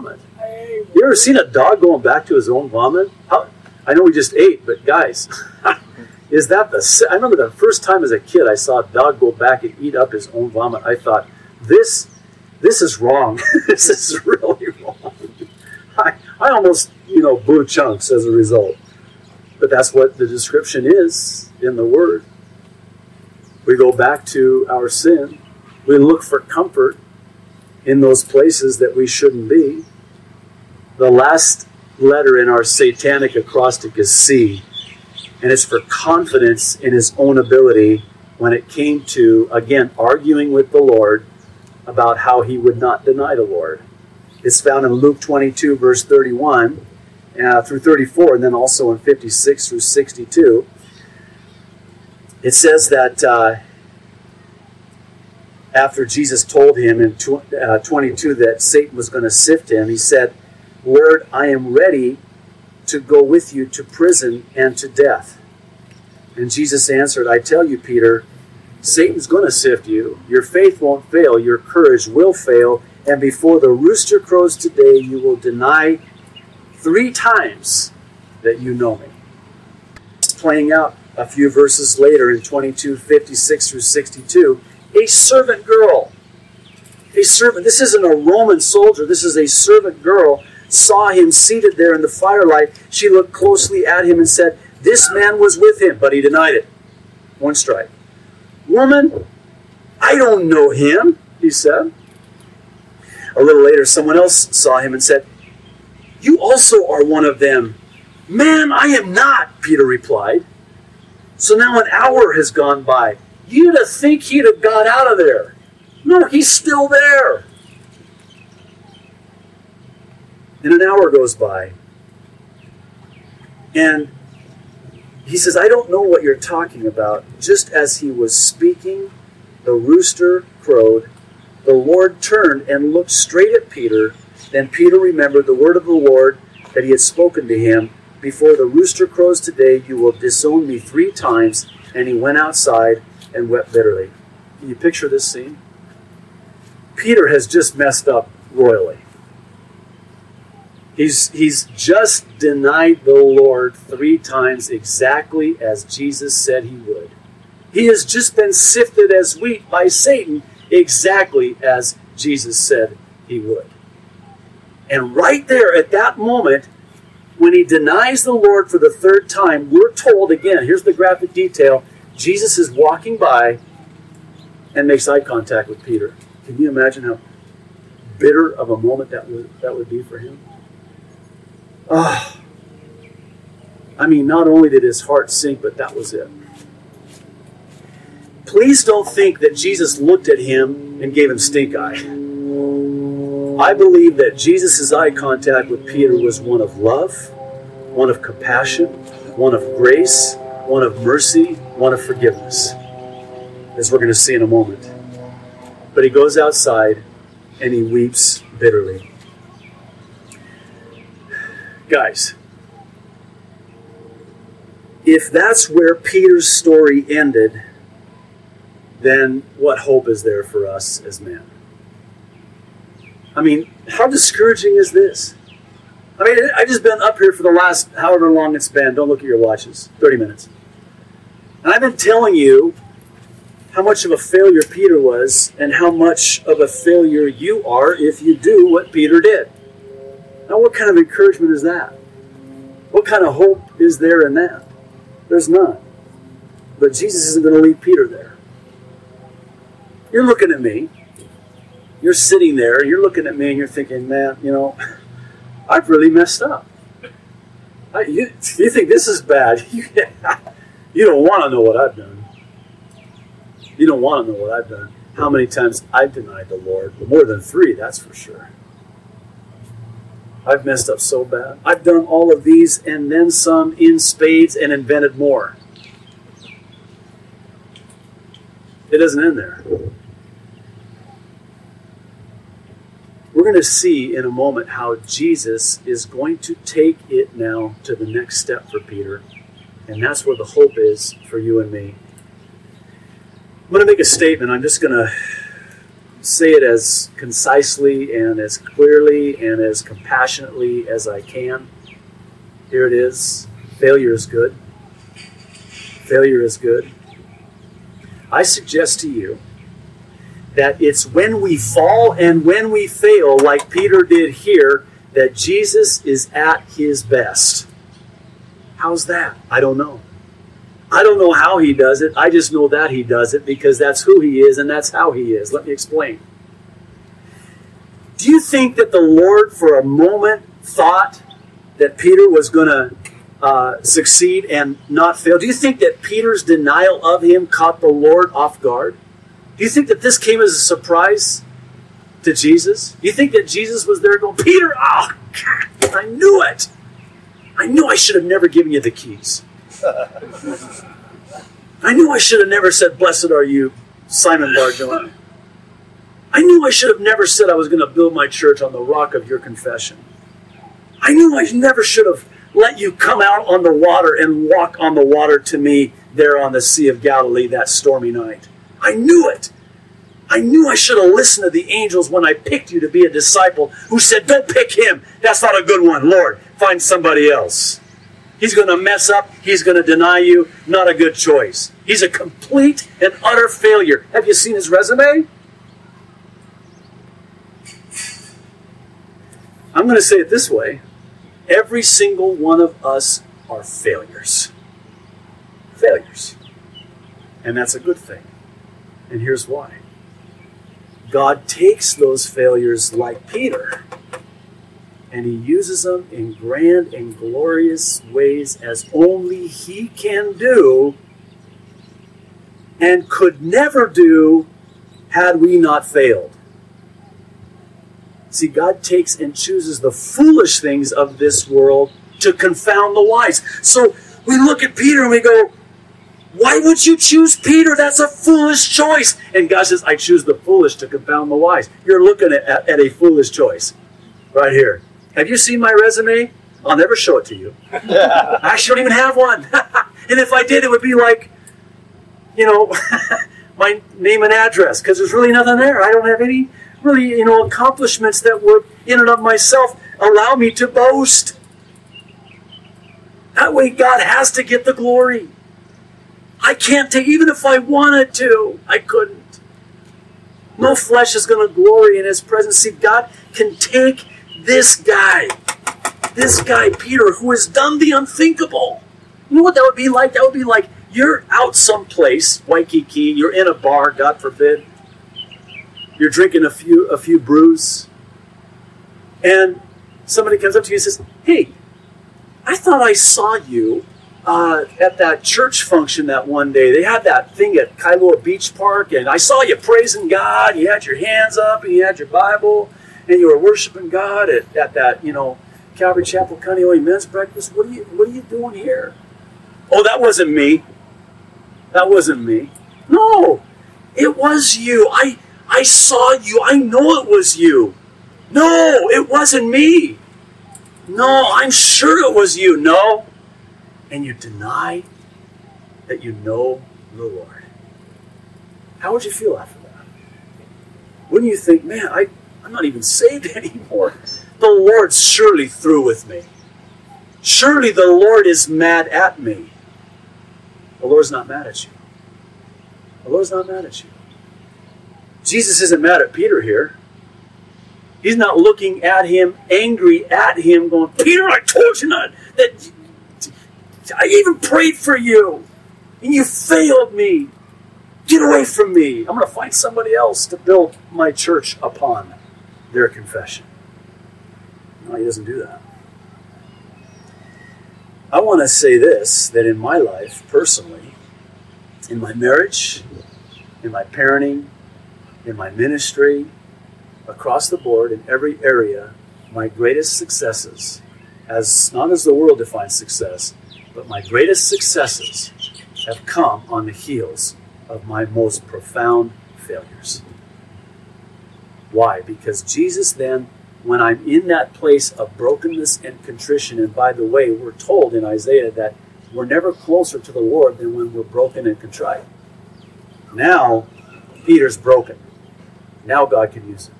vomit. You ever seen a dog going back to his own vomit? I know we just ate, but guys, is that I remember the first time as a kid I saw a dog go back and eat up his own vomit. I thought, this is wrong. This is really wrong. I almost, blew chunks as a result. But that's what the description is in the Word. We go back to our sin. We look for comfort in those places that we shouldn't be. The last letter in our satanic acrostic is C, and it's for confidence in his own ability when it came to, again, arguing with the Lord about how he would not deny the Lord. It's found in Luke 22, verse 31 through 34, and then also in 56 through 62. It says that after Jesus told him in 22 that Satan was going to sift him, he said, Lord, I am ready to go with you to prison and to death. And Jesus answered, I tell you, Peter, Satan's going to sift you. Your faith won't fail. Your courage will fail. And before the rooster crows today, you will deny 3 times that you know me. It's playing out a few verses later in 22, 56 through 62. A servant girl. A servant. This isn't a Roman soldier. This is a servant girl. Saw him seated there in the firelight. She looked closely at him and said, this man was with him, but he denied it. 1 strike. Woman, I don't know him, he said. A little later, someone else saw him and said, you also are one of them. Man, I am not, Peter replied. So now an hour has gone by. You'd have think he'd have got out of there. No, he's still there. And an hour goes by. And he says, I don't know what you're talking about. Just as he was speaking, the rooster crowed. The Lord turned and looked straight at Peter. Then Peter remembered the word of the Lord that he had spoken to him. Before the rooster crows today, you will disown me 3 times. And he went outside and wept bitterly. Can you picture this scene? Peter has just messed up royally. He's just denied the Lord 3 times exactly as Jesus said he would. He has just been sifted as wheat by Satan exactly as Jesus said he would. And right there at that moment, when he denies the Lord for the 3rd time, we're told again, here's the graphic detail, Jesus is walking by and makes eye contact with Peter. Can you imagine how bitter of a moment that would be for him? Oh, I mean, not only did his heart sink, but that was it. Please don't think that Jesus looked at him and gave him stink eye. I believe that Jesus' eye contact with Peter was one of love, one of compassion, one of grace, one of mercy, one of forgiveness, as we're going to see in a moment. But he goes outside and he weeps bitterly. Guys, if that's where Peter's story ended, then what hope is there for us as men? I mean, how discouraging is this? I mean, I've just been up here for the last however long it's been. Don't look at your watches. 30 minutes. And I've been telling you how much of a failure Peter was and how much of a failure you are if you do what Peter did. Now, what kind of encouragement is that? What kind of hope is there in that? There's none. But Jesus isn't going to leave Peter there. You're looking at me. You're sitting there. You're looking at me and you're thinking, man, I've really messed up. You think this is bad. You don't want to know what I've done. You don't want to know what I've done. How many times I've denied the Lord. More than 3, that's for sure. I've messed up so bad. I've done all of these and then some in spades and invented more. It doesn't end there. We're going to see in a moment how Jesus is going to take it now to the next step for Peter. And that's where the hope is for you and me. I'm going to make a statement. I'm just going to say it as concisely and as clearly and as compassionately as I can. Here it is. Failure is good. Failure is good. I suggest to you that it's when we fall and when we fail, like Peter did here, that Jesus is at his best. How's that? I don't know. I don't know how he does it. I just know that he does it because that's who he is and that's how he is. Let me explain. Do you think that the Lord for a moment thought that Peter was going to succeed and not fail? Do you think that Peter's denial of him caught the Lord off guard? Do you think that this came as a surprise to Jesus? Do you think that Jesus was there going, Peter, oh, God, I knew it. I knew I should have never given you the keys. I knew I should have never said, blessed are you, Simon Bar-Jonah. I knew I should have never said I was going to build my church on the rock of your confession. I knew I never should have let you come out on the water and walk on the water to me there on the Sea of Galilee that stormy night. I knew it. I knew I should have listened to the angels when I picked you to be a disciple who said, don't pick him. That's not a good one. Lord, find somebody else. He's going to mess up. He's going to deny you. Not a good choice. He's a complete and utter failure. Have you seen his resume? I'm going to say it this way. Every single one of us are failures. Failures. And that's a good thing. And here's why. God takes those failures like Peter, and he uses them in grand and glorious ways as only he can do and could never do had we not failed. See, God takes and chooses the foolish things of this world to confound the wise. So we look at Peter and we go, why would you choose Peter? That's a foolish choice. And God says, I choose the foolish to confound the wise. You're looking at a foolish choice right here. Have you seen my resume? I'll never show it to you. I actually don't even have one. And if I did, it would be like, my name and address, because there's really nothing there. I don't have any really, accomplishments that would, in and of myself, allow me to boast. That way God has to get the glory. I can't take, even if I wanted to, I couldn't. No flesh is going to glory in his presence. See, God can take this guy, Peter, who has done the unthinkable. You know what that would be like? That would be like you're out someplace, Waikiki, you're in a bar, God forbid. You're drinking a few brews, and somebody comes up to you and says, hey, I thought I saw you at that church function that one day. They had that thing at Kailua Beach Park, and I saw you praising God. You had your hands up, and you had your Bible, and you were worshiping God at that, Calvary Chapel Kaneohe men's breakfast. What are you doing here? Oh, that wasn't me. That wasn't me. No, it was you. I saw you. I know it was you. No, it wasn't me. No, I'm sure it was you. No. And you deny that you know the Lord. How would you feel after that? Wouldn't you think, man, I'm not even saved anymore. The Lord's surely through with me. Surely the Lord is mad at me. The Lord's not mad at you. The Lord's not mad at you. Jesus isn't mad at Peter here. He's not looking at him, angry at him, going, Peter, I told you not. That I even prayed for you, and you failed me. Get away from me. I'm going to find somebody else to build my church upon their confession. No, he doesn't do that. I want to say this, that in my life, personally, in my marriage, in my parenting, in my ministry, across the board, in every area, my greatest successes, not as the world defines success, but my greatest successes have come on the heels of my most profound failures. Why? Because Jesus then, when I'm in that place of brokenness and contrition, and by the way, we're told in Isaiah that we're never closer to the Lord than when we're broken and contrite. Now, Peter's broken. Now God can use it.